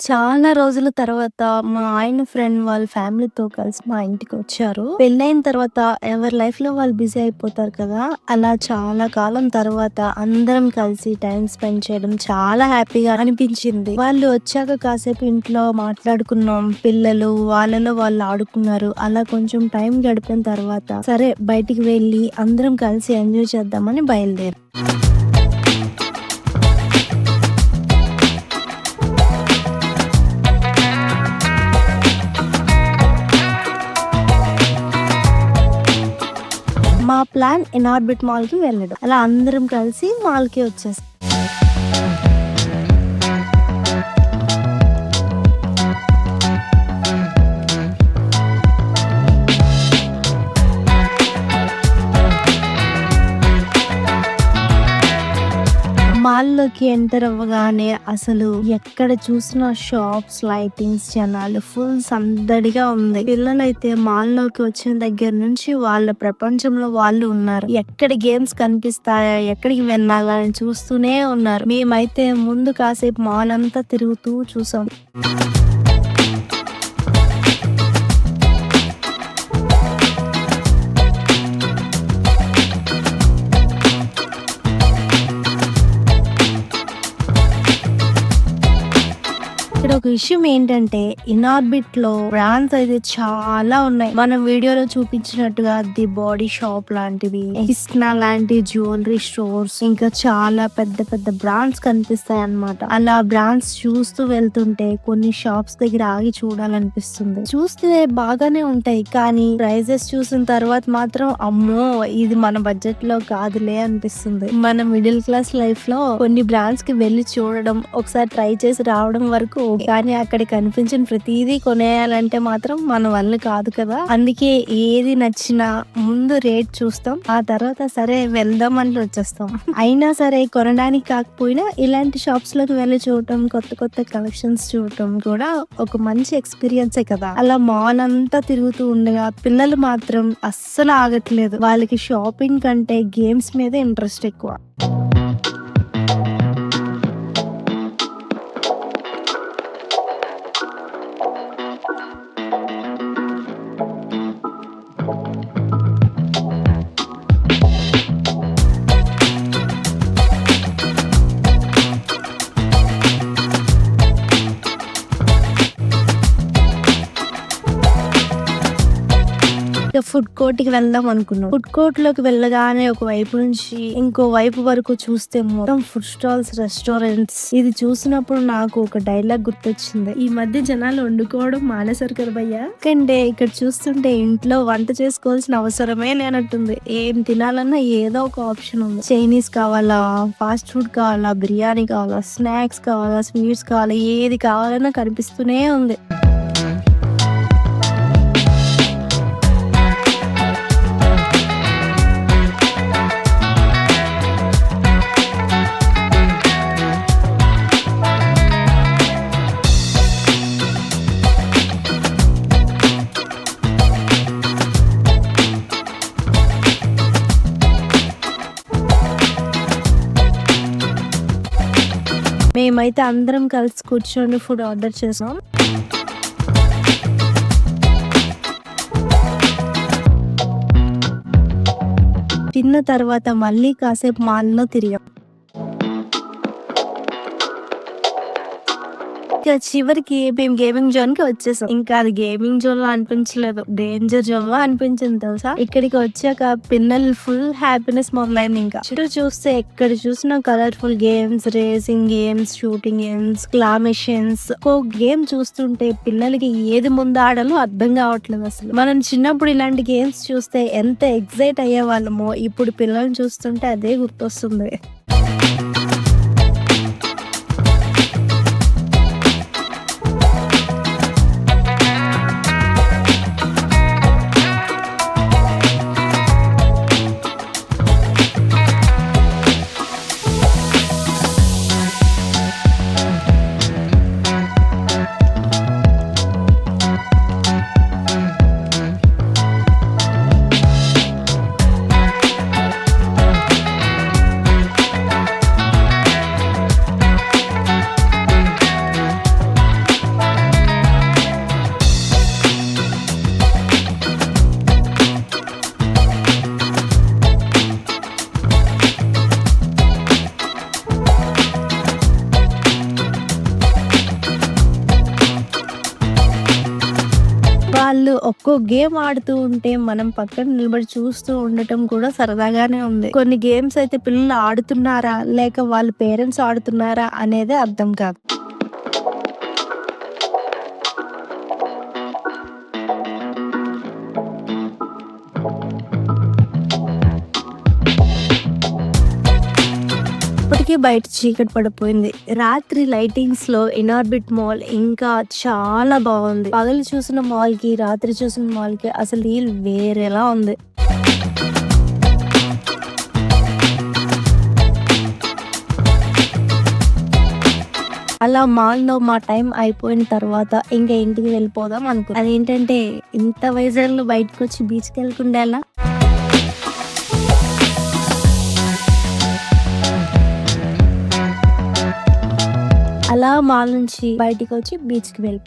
చాలా రోజుల తర్వాత మా ఆయన ఫ్రెండ్ వాళ్ళ ఫ్యామిలీతో కలిసి మా ఇంటికొచ్చారు. పెళ్ళైన తర్వాత ఎవరి లైఫ్‌లో వాళ్ళు బిజీ అయిపోతారు కదా! అలా చాలా కాలం తర్వాత అందరం కలిసి టైమ్ స్పెండ్ చేయడం చాలా హ్యాపీగా అనిపించింది. వాళ్ళు వచ్చాక కాసేపు ఇంట్లో మాట్లాడుకున్నాం. పిల్లలు వాళ్ళలో వాళ్ళు ఆడుకున్నారు. అలా కొంచెం టైం గడిపిన తర్వాత సరే బయటికి వెళ్ళి అందరం కలిసి ఎంజాయ్ చేద్దామని బయలుదేరాం. మా ప్లాన్ ఇనార్బిట్ మాల్‌కి వెళ్ళడం. అలా అందరం కలిసి మాల్‌కి వచ్చేసాం. మాల్‌లోకి ఎంటర్ అవ్వగానే అసలు ఎక్కడ చూసినా షాప్స్, లైటింగ్స్, జనాలు ఫుల్ సందడిగా ఉంది. పిల్లలైతే మాల్‌లోకి వచ్చిన దగ్గర నుంచి వాళ్ళ ప్రపంచంలో వాళ్ళు ఉన్నారు. ఎక్కడ గేమ్స్ కనిపిస్తాయా, ఎక్కడికి వెళ్ళాలా అని చూస్తూనే ఉన్నారు. మేమైతే ముందు కాసేపు మాల్ అంతా తిరుగుతూ చూసాం. ఇక్కడ ఒక విషయం ఏంటంటే ఇనార్బిట్ లో బ్రాండ్స్ అయితే చాలా ఉన్నాయి. మనం వీడియోలో చూపించినట్టుగా ది బాడీ షాప్ లాంటివి, హిస్నా లాంటి జ్యువెలరీ స్టోర్స్, ఇంకా చాలా పెద్ద పెద్ద బ్రాండ్స్ కనిపిస్తాయి అన్నమాట. అలా బ్రాండ్స్ చూస్తూ వెళ్తుంటే కొన్ని షాప్స్ దగ్గర ఆగి చూడాలనిపిస్తుంది. చూస్తే బాగానే ఉంటాయి కానీ ప్రైజెస్ చూసిన తర్వాత మాత్రం అమ్మో ఇది మన బడ్జెట్ లో కాదులే అనిపిస్తుంది. మన మిడిల్ క్లాస్ లైఫ్ లో కొన్ని బ్రాండ్స్ కి వెళ్ళి చూడడం, ఒకసారి ట్రై చేసి రావడం వరకు, కానీ అక్కడ కనిపించిన ప్రతిదీ కొనేయాలంటే మాత్రం మన వల్ల కాదు కదా. అందుకే ఏది నచ్చినా ముందు రేట్ చూస్తాం, ఆ తర్వాత సరే వెళ్దాం అని వచ్చేస్తాం. అయినా సరే కొనడానికి కాకపోయినా ఇలాంటి షాప్స్ లోకి వెళ్ళి చూడటం, కొత్త కొత్త కలెక్షన్స్ చూడటం కూడా ఒక మంచి ఎక్స్పీరియన్సే కదా. అలా మాల్ అంతా తిరుగుతూ ఉండగా పిల్లలు మాత్రం అస్సలు ఆగట్లేదు. వాళ్ళకి షాపింగ్ కంటే గేమ్స్ మీద ఇంట్రెస్ట్ ఎక్కువ. ఫుడ్ కోర్ట్ కి వెళ్దాం అనుకున్నాం. ఫుడ్ కోర్ట్ లోకి వెళ్ళగానే ఒక వైపు నుంచి ఇంకో వైపు వరకు చూస్తే మొత్తం ఫుడ్ స్టాల్స్, రెస్టారెంట్స్. ఇది చూసినప్పుడు నాకు ఒక డైలాగ్ గుర్తొచ్చింది. ఈ మధ్య జనాలు వండుకోవడం మానేశారు కదా భయ్యా. కంటే ఇక్కడ చూస్తుంటే ఇంట్లో వంట చేసుకోవాల్సిన అవసరమే లేనట్టుంది. ఏం తినాలన్నా ఏదో ఒక ఆప్షన్ ఉంది. చైనీస్ కావాలా, ఫాస్ట్ ఫుడ్ కావాలా, బిర్యానీ కావాలా, స్నాక్స్ కావాలా, స్వీట్స్ కావాలా, ఏది కావాలన్నా కనిపిస్తూనే ఉంది. మేమైతే అందరం కలిసి కూర్చొని ఫుడ్ ఆర్డర్ చేసాం. తిన్న తర్వాత మళ్ళీ కాసేపు మాల్లో తిరిగాం. చివరికి మేము గేమింగ్ జోన్ కి వచ్చేసాం. ఇంకా అది గేమింగ్ జోన్ లో అనిపించలేదు, డేంజర్ జోన్ లో అనిపించింది తెలుసా. ఇక్కడికి వచ్చాక పిల్లలు ఫుల్ హ్యాపీనెస్ మొదలైంది. ఇంకా చుట్టూ చూస్తే ఎక్కడ చూసినా colourful games, racing games, shooting games, క్లా మెషిన్స్. ఒక్కో గేమ్ చూస్తుంటే పిల్లలకి ఏది ముందు ఆడాలో అర్థం కావట్లేదు అసలు. మనం చిన్నప్పుడు ఇలాంటి గేమ్స్ చూస్తే ఎంత ఎక్సైట్ అయ్యే వాళ్ళమో ఇప్పుడు పిల్లల్ని చూస్తుంటే అదే గుర్తొస్తుంది. వాళ్ళు ఒక్కో గేమ్ ఆడుతూ ఉంటే మనం పక్కన నిలబడి చూస్తూ ఉండటం కూడా సరదాగానే ఉంది. కొన్ని గేమ్స్ అయితే పిల్లలు ఆడుతున్నారా లేక వాళ్ళ పేరెంట్స్ ఆడుతున్నారా అనేది అర్థం కాదు. ఇప్పటికే బయట చీకటి పడిపోయింది. రాత్రి లైటింగ్స్ లో ఇనార్బిట్ మాల్ ఇంకా చాలా బాగుంది. పగలు చూసిన మాల్ కి రాత్రి చూసిన మాల్ కి అసలు వీళ్ళు వేరేలా ఉంది. అలా మాల్ లో మా టైం అయిపోయిన తర్వాత ఇంకా ఇంటికి వెళ్ళిపోదాం అనుకున్నాం. అదేంటంటే ఇంత వైజాగ్ లో బయటకు వచ్చి బీచ్ కి వెళ్ళకుండా ఎలా? అలా మాల్ నుంచి బయటికి వచ్చి బీచ్ కి వెళ్ళి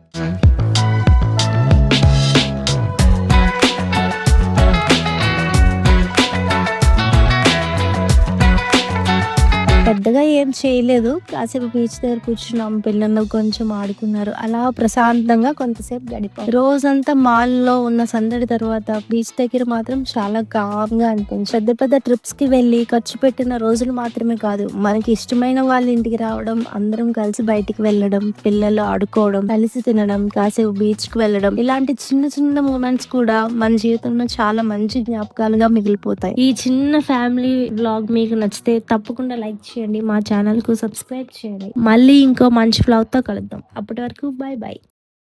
పెద్దగా ఏం చేయలేదు. కాసేపు బీచ్ దగ్గర కూర్చున్నాం. పిల్లలు కొంచెం ఆడుకున్నారు. అలా ప్రశాంతంగా కొంతసేపు గడిపాం. రోజంతా మాల్ లో ఉన్న సందడి తర్వాత బీచ్ దగ్గర మాత్రం చాలా కామ్ గా అనిపించింది. పెద్ద పెద్ద ట్రిప్స్ కి వెళ్ళి ఖర్చు పెట్టిన రోజులు మాత్రమే కాదు, మనకి ఇష్టమైన వాళ్ళ ఇంటికి రావడం, అందరం కలిసి బయటికి వెళ్ళడం, పిల్లలు ఆడుకోవడం, కలిసి తినడం, కాసేపు బీచ్ కి వెళ్ళడం, ఇలాంటి చిన్న చిన్న మూమెంట్స్ కూడా మన జీవితంలో చాలా మంచి జ్ఞాపకాలుగా మిగిలిపోతాయి. ఈ చిన్న ఫ్యామిలీ వ్లాగ్ మీకు నచ్చితే తప్పకుండా లైక్ చేయండి. మా ఛానల్ కు సబ్స్క్రైబ్ చేయండి. మళ్ళీ ఇంకో మంచి వ్లాగ్ తో కలుద్దాం. అప్పటి వరకు బై బై.